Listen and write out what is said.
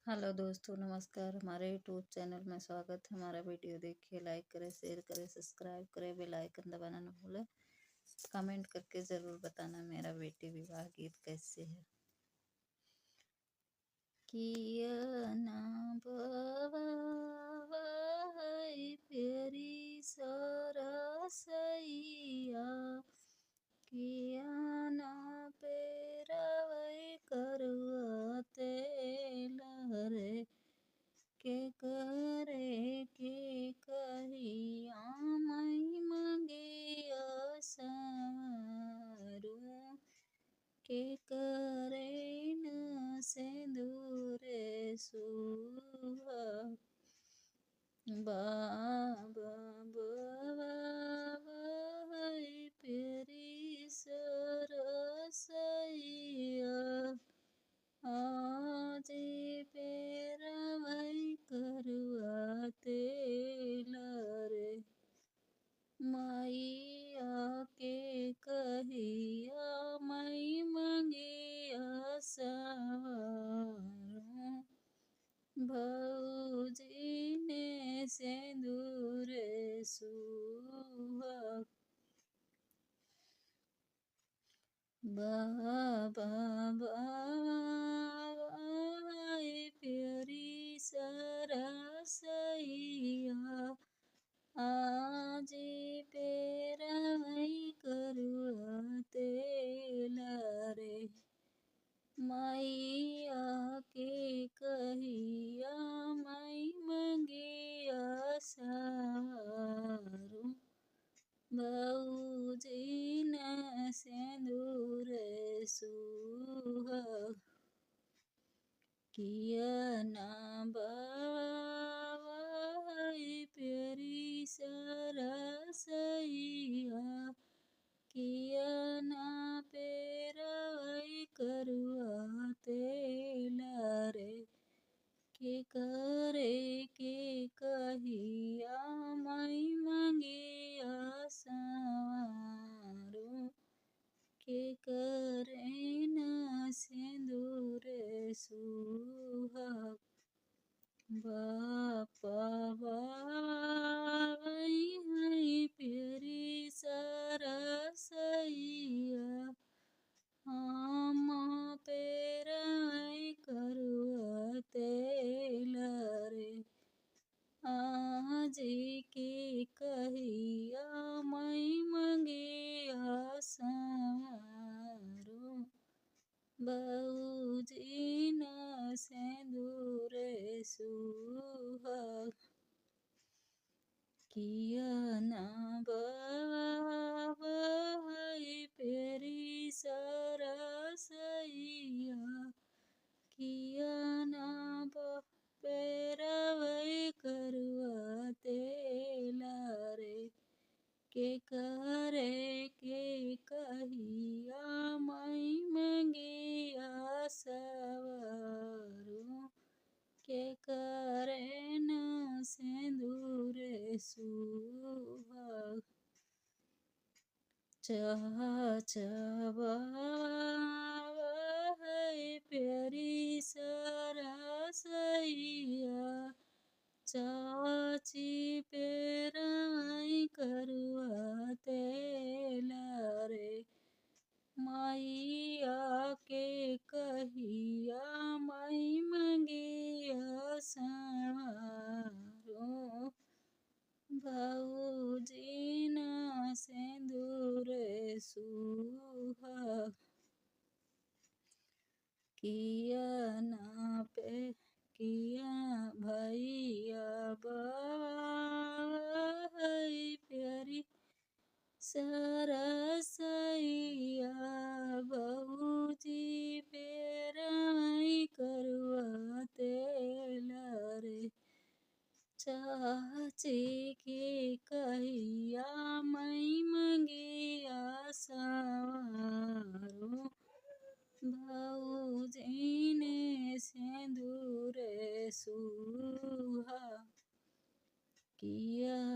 Hello दोस्तों, नमस्कार। हमारे यूट्यूब चैनल में स्वागत है। हमारा वीडियो देखिए, लाइक करें, शेयर करें, सब्सक्राइब करें, बेल आइकन दबाना न भूलें। कमेंट करके ज़रूर बताना मेरा बेटी विवाह गीत कैसे है। किया ना बवाई फेरी सरसैया, किया ना पेरवै करुआ तेल रे, के करे के कहिया मई मंगिया सारू, के करे न सिंदूरे सुहाग। बाबा बवाई फेरी सरसैया, आज पेरवै करुआ तेल रे, मैया के कहिया मई मंगिया सारू, भौजी ने सिंदूर सुहाग। बाबा बवाई फेरी सरसैया, आज पेरवै करुआ तेल रे, मैया के कहिया मई मंगिया सारू, भौजी न सिंदूर सुहाग। किया ना बवाई फेरी सरसैया, किया ना पेरवै करुआ तेल रे, के करे के कहिया मई मंगिया सारू, के करे न सिंदूर सुहाग। बापा बवाई फेरी सरसैया, हम पेरवै करुआ तेल रे, आज के कहिया मई मंगिया सारू, भौजी न सिंदूर सुहाग। किया ना बवाई फेरी सरसैया, किया ना पेरवै करुआ तेल रे, के करे के कहिया मई मंगिया सारू, के करे न सिंदूर सुहाग। बवाई फेरी सरसैया, चाची पेरवै करुआ तेल रे, मैया के कहिया मई मंगिया सारू, भौजी न सिंदूर सुहाग। किया भैया बवाई फेरी सरसैया, भौजी पेरवै करुआ तेल रे, चाची के कहिया मई मंगिया सारू, भौजी ने सिंदूर सुहाग। किया